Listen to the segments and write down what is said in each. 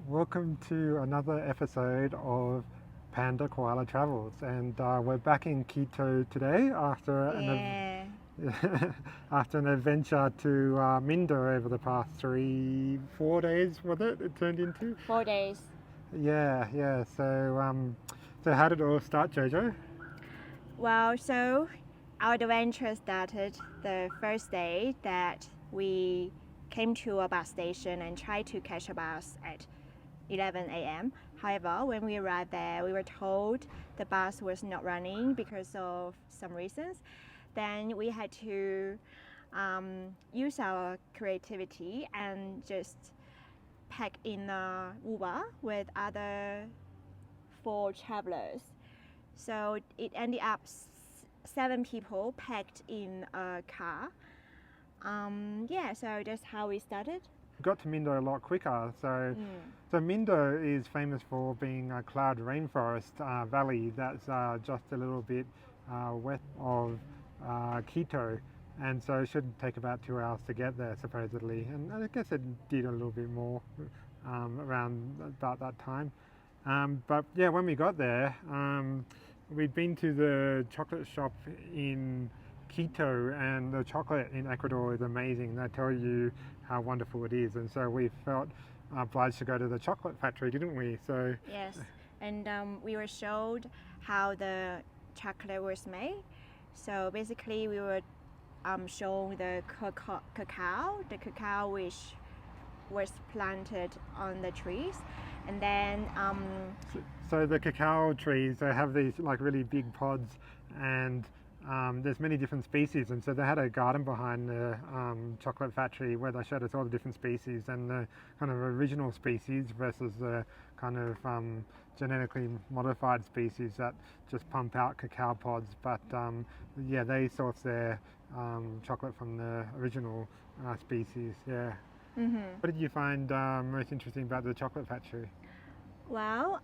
Welcome to another episode of Panda Koala Travels, and we're back in Quito today after Yeah, after an adventure to Mindo over the past 4 days. Was it? It turned into. 4 days. Yeah. So how did it all start, Jojo? Well, so our adventure started the first day that we came to a bus station and tried to catch a bus at 11 a.m. However, when we arrived there, we were told the bus was not running because of some reasons. Then we had to use our creativity and just pack in a Uber with other 4 travelers. So it ended up 7 people packed in a car. So that's how we started. Got to Mindo a lot quicker. So Mindo is famous for being a cloud rainforest valley that's just a little bit west of Quito, and so it should take about 2 hours to get there supposedly. And I guess it did a little bit more around about that time. But yeah, when we got there, we'd been to the chocolate shop in Quito, and the chocolate in Ecuador is amazing. They tell you how wonderful it is, and so we felt obliged to go to the chocolate factory, didn't we? So Yes, and we were showed how the chocolate was made. So basically, we were shown the cacao which was planted on the trees, and then so the cacao trees, they have these like really big pods, and there's many different species, and so they had a garden behind the chocolate factory where they showed us all the different species and the kind of original species versus the kind of genetically modified species that just pump out cacao pods. But yeah, they source their chocolate from the original species. Yeah. What did you find most interesting about the chocolate factory? well,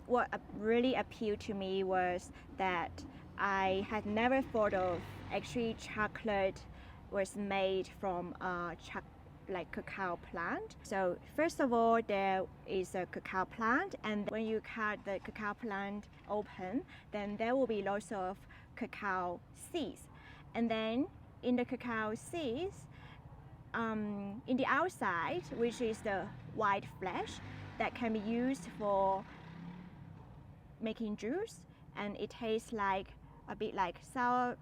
what really appealed to me was that I had never thought of actually chocolate was made from a cacao plant. So first of all, there is a cacao plant, and when you cut the cacao plant open, then there will be lots of cacao seeds. And then in the cacao seeds, in the outside, which is the white flesh, that can be used for making juice, and it tastes like a bit like sour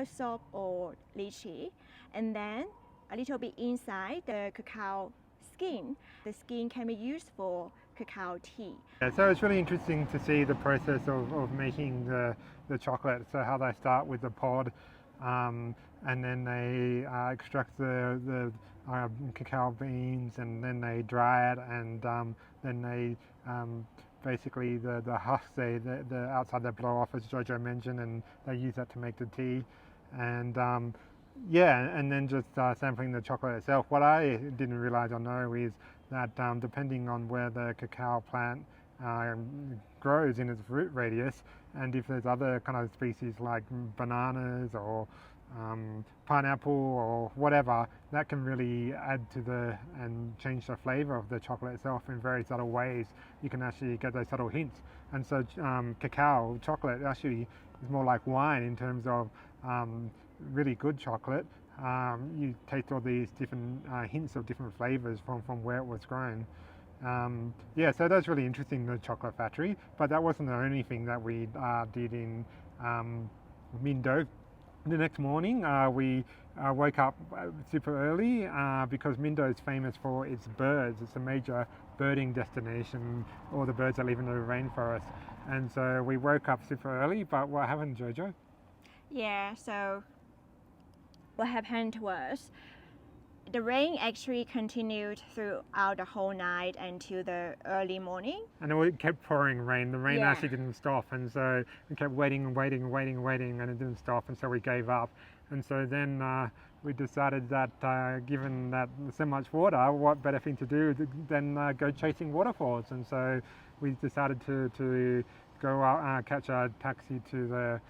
sop or lychee. And then a little bit inside the cacao skin, the skin can be used for cacao tea. Yeah, so it's really interesting to see the process of making the chocolate. So how they start with the pod, and then they extract the cacao beans, and then they dry it, and then they basically the husk, the outside they blow off, as Jojo mentioned, and they use that to make the tea. And yeah, and then just sampling the chocolate itself. What I didn't realize or know is that depending on where the cacao plant grows in its root radius, and if there's other kind of species like bananas or pineapple or whatever, that can really add to and change the flavor of the chocolate itself in very subtle ways. You can actually get those subtle hints. And so cacao chocolate actually is more like wine in terms of really good chocolate. You taste all these different hints of different flavors from where it was grown. Yeah, so that's really interesting, the chocolate factory. But that wasn't the only thing that we did in Mindo. The next morning, we woke up super early because Mindo is famous for its birds. It's a major birding destination, all the birds that live in the rainforest. And so we woke up super early, but what happened, Jojo? Yeah, so what happened was the rain actually continued throughout the whole night until the early morning. And it kept pouring rain. The rain Yeah. actually didn't stop, and so we kept waiting, and it didn't stop, and so we gave up. And so then we decided that given that so much water, what better thing to do than go chasing waterfalls? And so we decided to go out, catch a taxi to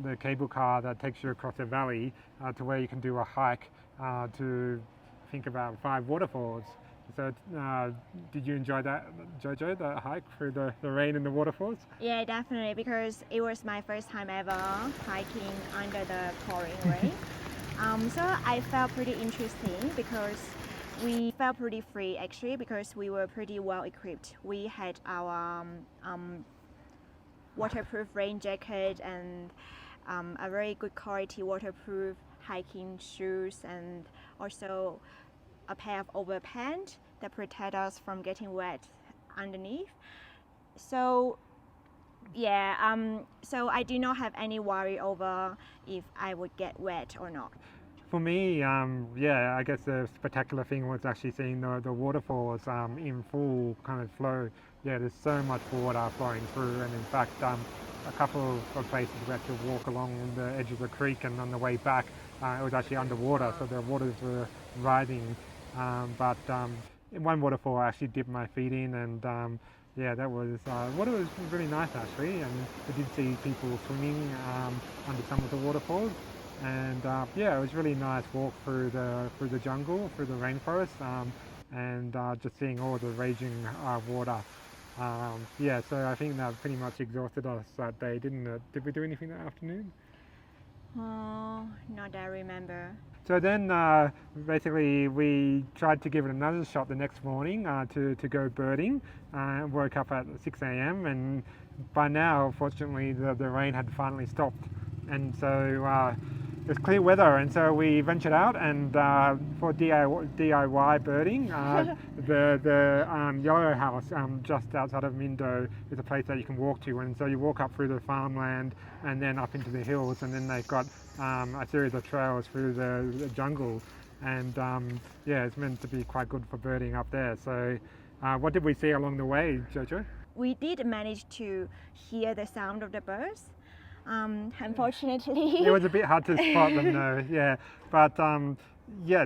the cable car that takes you across the valley to where you can do a hike to think about 5 waterfalls. So did you enjoy that, Jojo, the hike through the rain and the waterfalls? Yeah, definitely, because it was my first time ever hiking under the pouring rain. So I felt pretty interesting because we felt pretty free actually because we were pretty well equipped. We had our waterproof rain jacket and a very good quality waterproof hiking shoes, and also a pair of overpants that protect us from getting wet underneath. So yeah, so I do not have any worry over if I would get wet or not. For me, yeah, I guess the spectacular thing was actually seeing the waterfalls in full kind of flow. Yeah, there's so much water flowing through, and in fact, a couple of places we had to walk along the edge of the creek, and on the way back, it was actually underwater, so the waters were rising. But in one waterfall, I actually dipped my feet in, and yeah, that was water was really nice actually, and I did see people swimming under some of the waterfalls. And yeah, it was really nice walk through the jungle, through the rainforest, and just seeing all the raging water. Yeah, so I think that pretty much exhausted us that day, didn't it? Did we do anything that afternoon? Oh, not that I remember. So then basically we tried to give it another shot the next morning to go birding. Woke up at 6 a.m. and by now, fortunately, the rain had finally stopped. And so it was clear weather, and so we ventured out and for DIY birding, the Yellow House just outside of Mindo is a place that you can walk to, and so you walk up through the farmland and then up into the hills, and then they've got a series of trails through the jungle, and yeah, it's meant to be quite good for birding up there. So what did we see along the way, Jojo? We did manage to hear the sound of the birds. Unfortunately, it was a bit hard to spot them though, yeah. But yeah,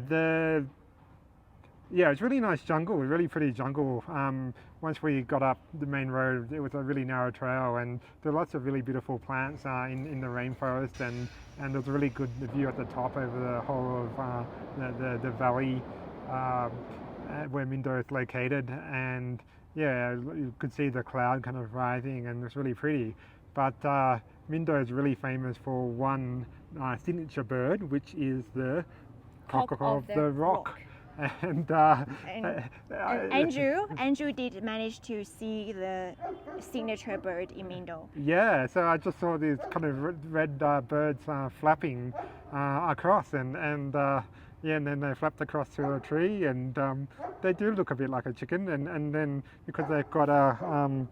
yeah, it's really nice jungle, really pretty jungle. Once we got up the main road, it was a really narrow trail, and there were lots of really beautiful plants in the rainforest, and there was a really good view at the top over the whole of the valley where Mindo is located, and yeah, you could see the cloud kind of rising, and it was really pretty. But Mindo is really famous for one signature bird, which is the cock of the rock. And Andrew did manage to see the signature bird in Mindo. Yeah, so I just saw these kind of red birds flapping across, and yeah, and then they flapped across to a tree, and they do look a bit like a chicken, and then because they've got a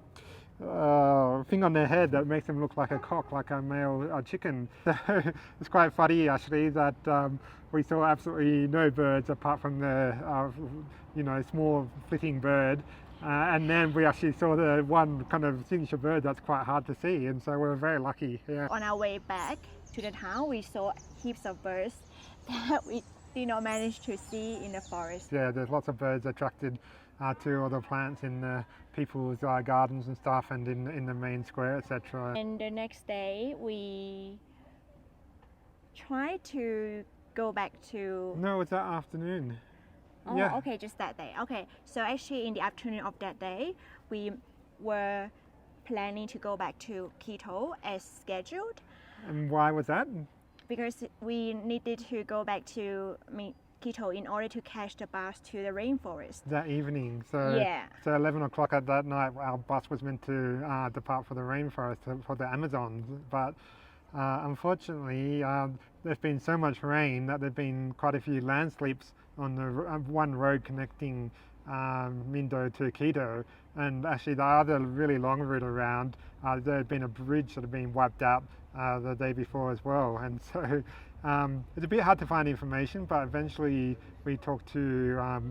thing on their head that makes them look like a cock, like a male chicken. So it's quite funny actually that we saw absolutely no birds apart from the small flitting bird, and then we actually saw the one kind of signature bird that's quite hard to see, and so we were very lucky. Yeah. On our way back to the town, we saw heaps of birds that we did not manage to see in the forest. Yeah, there's lots of birds attracted to all the plants in the people's gardens and stuff, and in the main square, etc. And the next day we tried to go back to... No, it was that afternoon. Oh, yeah. Okay, just that day. Okay, so actually in the afternoon of that day, we were planning to go back to Quito as scheduled. And why was that? Because we needed to go back to Quito in order to catch the bus to the rainforest. That evening, so yeah. So 11 o'clock at that night, our bus was meant to depart for the rainforest, for the Amazons, but unfortunately there's been so much rain that there've been quite a few landslips on the one road connecting Mindo to Quito, and actually the other really long route around, there had been a bridge that had been wiped out the day before as well, and so it's a bit hard to find information, but eventually we talked to,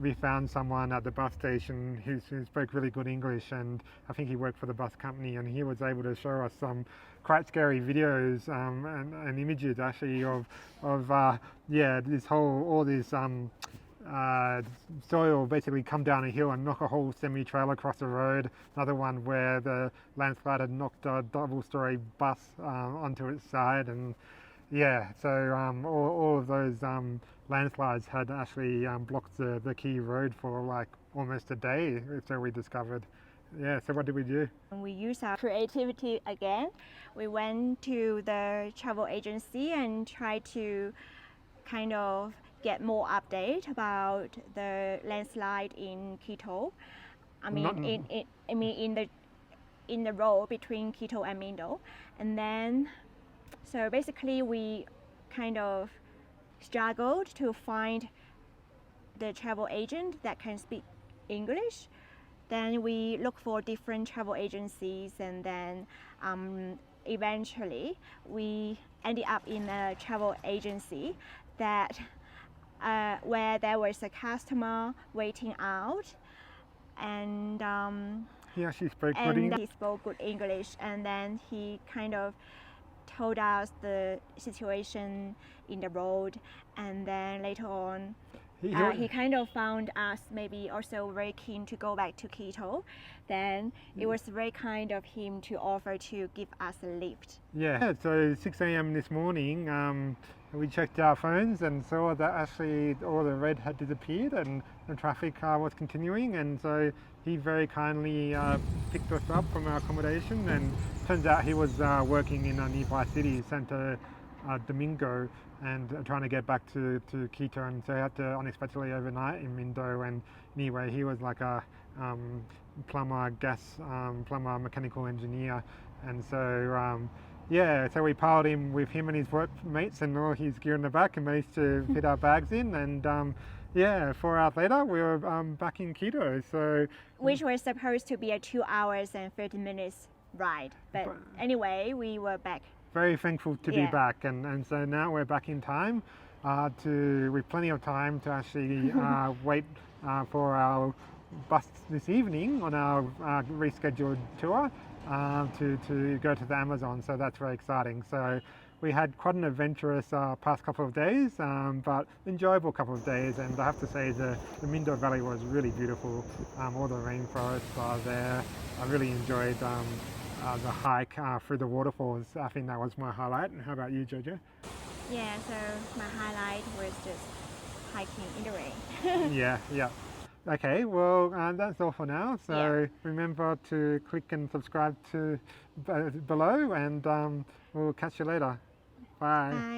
we found someone at the bus station who spoke really good English, and I think he worked for the bus company, and he was able to show us some quite scary videos and images actually of yeah, all this soil basically come down a hill and knock a whole semi-trailer across the road. Another one where the landslide had knocked a double-story bus onto its side, and yeah, so all of those landslides had actually blocked the key road for like almost a day, so we discovered. Yeah, so what did we do? We used our creativity again. We went to the travel agency and tried to kind of get more update about the landslide in Quito. I mean, Not- in the road between Quito and Mindo, and then so basically we kind of struggled to find the travel agent that can speak English. Then we look for different travel agencies, and then eventually we ended up in a travel agency that where there was a customer waiting out, and He actually spoke good and English. he spoke good English, and then he kind of told us the situation in the road, and then later on he kind of found us maybe also very keen to go back to Quito. Then it was very kind of him to offer to give us a lift. Yeah, so 6 a.m. this morning, we checked our phones and saw that actually all the red had disappeared and the traffic was continuing, and so he very kindly picked us up from our accommodation, and turns out he was working in a nearby city, Santo Domingo, and trying to get back to Quito, and so he had to unexpectedly overnight in Mindo. And anyway, he was like a plumber, plumber, mechanical engineer, and so yeah, so we piled him with him and his workmates and all his gear in the back and managed to fit our bags in, and yeah, 4 hours later we were back in Quito. So which was supposed to be a 2 hours and 30 minutes ride, but anyway, we were back. Very thankful to be back, and so now we're back in time with plenty of time to actually wait for our bus this evening on our rescheduled tour to go to the Amazon. So that's very exciting. So we had quite an adventurous past couple of days, but enjoyable couple of days, and I have to say the Mindo Valley was really beautiful. All the rainforests are there. I really enjoyed the hike through the waterfalls. I think that was my highlight. And how about you, Jojo? Yeah, so my highlight was just hiking in the rain. Yeah. Okay, well, that's all for now. So remember to click and subscribe to below, and we'll catch you later. Bye. Bye.